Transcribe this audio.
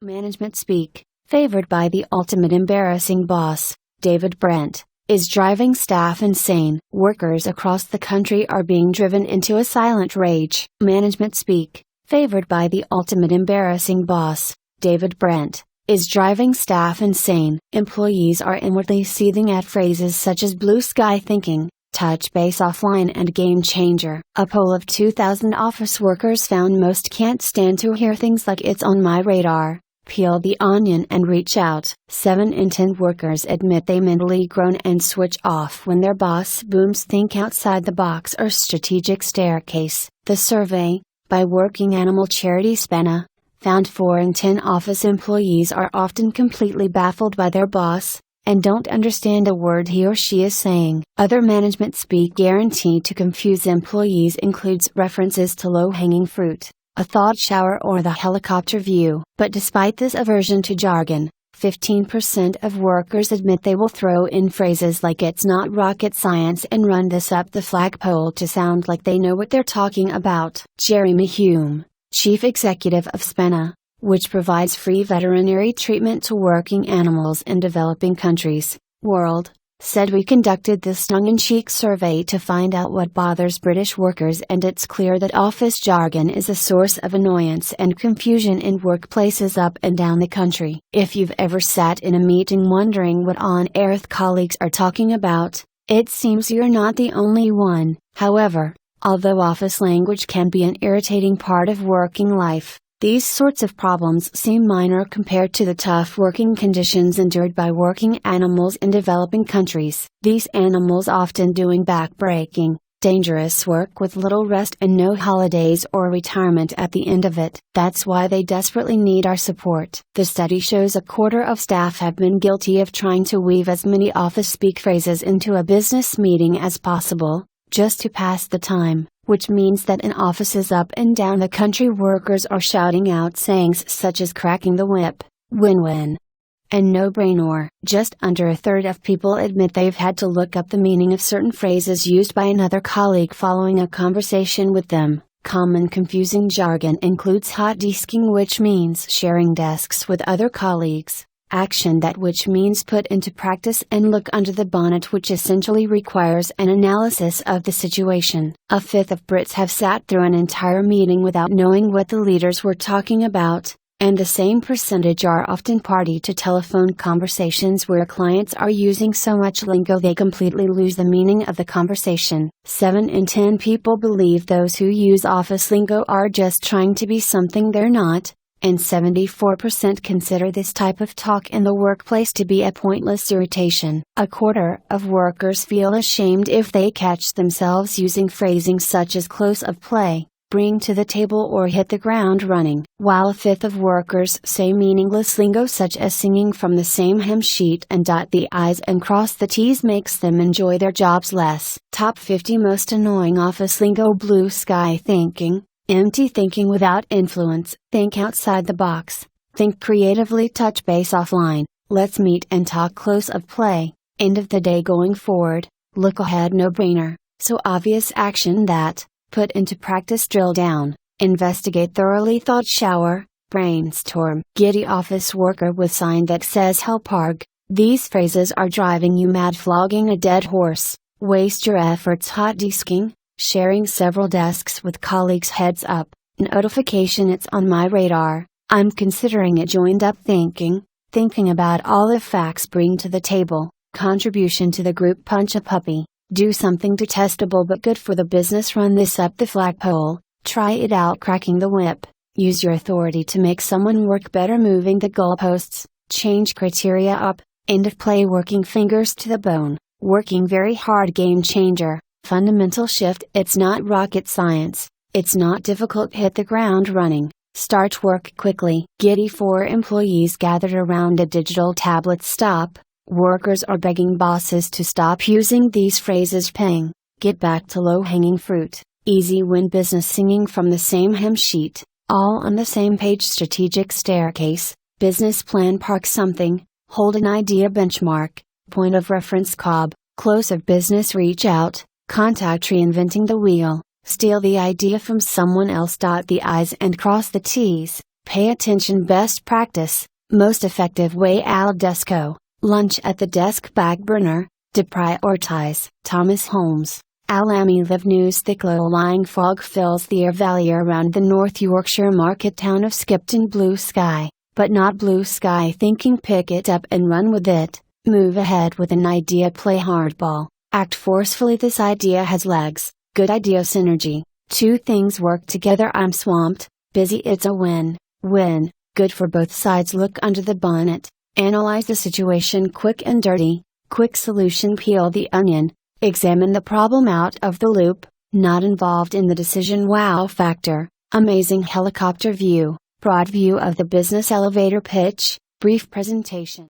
Management speak, favored by the ultimate embarrassing boss, David Brent, is driving staff insane. Workers across the country are being driven into a silent rage. Management speak, favored by the ultimate embarrassing boss, David Brent, is driving staff insane. Employees are inwardly seething at phrases such as blue sky thinking, touch base offline and game changer. A poll of 2,000 office workers found most can't stand to hear things like "it's on my radar," "peel the onion and reach out." 7 in 10 workers admit they mentally groan and switch off when their boss booms "think outside the box" or "strategic staircase." The survey, by working animal charity Spena, found 4 in 10 office employees are often completely baffled by their boss, and don't understand a word he or she is saying. Other management speak guaranteed to confuse employees includes references to low-hanging fruit, a thought shower or the helicopter view. But despite this aversion to jargon, 15% of workers admit they will throw in phrases like "it's not rocket science" and run this up the flagpole to sound like they know what they're talking about. Jeremy Hume, chief executive of Spena, which provides free veterinary treatment to working animals in developing countries, world, said, "We conducted this tongue-in-cheek survey to find out what bothers British workers, and it's clear that office jargon is a source of annoyance and confusion in workplaces up and down the country. If you've ever sat in a meeting wondering what on earth colleagues are talking about, it seems you're not the only one." However, although office language can be an irritating part of working life, these sorts of problems seem minor compared to the tough working conditions endured by working animals in developing countries. These animals often doing back-breaking, dangerous work with little rest and no holidays or retirement at the end of it. That's why they desperately need our support. The study shows a quarter of staff have been guilty of trying to weave as many office-speak phrases into a business meeting as possible, just to pass the time, which means that in offices up and down the country workers are shouting out sayings such as "cracking the whip," "win-win," and "no-brainer." Just under a third of people admit they've had to look up the meaning of certain phrases used by another colleague following a conversation with them. Common confusing jargon includes hot desking, which means sharing desks with other colleagues, action that, which means put into practice, and look under the bonnet, which essentially requires an analysis of the situation. A fifth of Brits have sat through an entire meeting without knowing what the leaders were talking about, and the same percentage are often party to telephone conversations where clients are using so much lingo they completely lose the meaning of the conversation. 7 in 10 people believe those who use office lingo are just trying to be something they're not, and 74% consider this type of talk in the workplace to be a pointless irritation. A quarter of workers feel ashamed if they catch themselves using phrasing such as "close of play," "bring to the table," or "hit the ground running," while a fifth of workers say meaningless lingo such as singing from the same hymn sheet and "dot the I's and cross the T's" makes them enjoy their jobs less. Top 50 most annoying office lingo: blue sky thinking, empty thinking without influence, think outside the box, think creatively, touch base offline, let's meet and talk, close of play, end of the day, going forward, look ahead, no-brainer, so obvious, action that, put into practice, drill down, investigate thoroughly, thought shower, brainstorm, giddy office worker with sign that says "help arg." These phrases are driving you mad, flogging a dead horse, waste your efforts, hot desking, sharing several desks with colleagues, heads up, notification "it's on my radar, I'm considering it," joined up thinking, thinking about all the facts, bring to the table, contribution to the group, punch a puppy, do something detestable but good for the business, run this up the flagpole, try it out, cracking the whip, use your authority to make someone work better, moving the goalposts, change criteria up, end of play, working fingers to the bone, working very hard, game changer, fundamental shift, it's not rocket science, it's not difficult, hit the ground running, start work quickly. Giddy 4 employees gathered around a digital tablet. Stop, workers are begging bosses to stop using these phrases. Ping, get back to low-hanging fruit, easy win, business, singing from the same hymn sheet, all on the same page, strategic staircase, business plan, park something, hold an idea, benchmark, point of reference, cob, close of business, reach out, contact, reinventing the wheel, steal the idea from someone else, dot the I's and cross the T's, Pay attention, best practice, most effective way al desco, lunch at the desk, back burner, deprioritize. Thomas Holmes. Alamy Live News. Thick low-lying fog fills the Aire Valley around the North Yorkshire market town of Skipton. Blue sky, but not blue sky thinking. Pick it up and run with it, move ahead with an idea, play hardball, act forcefully. This idea has legs, good idea synergy, two things work together. I'm swamped, busy, it's a win, win, good for both sides. Look under the bonnet, analyze the situation, quick and dirty, quick solution. Peel the onion, examine the problem out of the loop, not involved in the decision. Wow factor, amazing helicopter view, broad view of the business. Elevator pitch, brief presentation.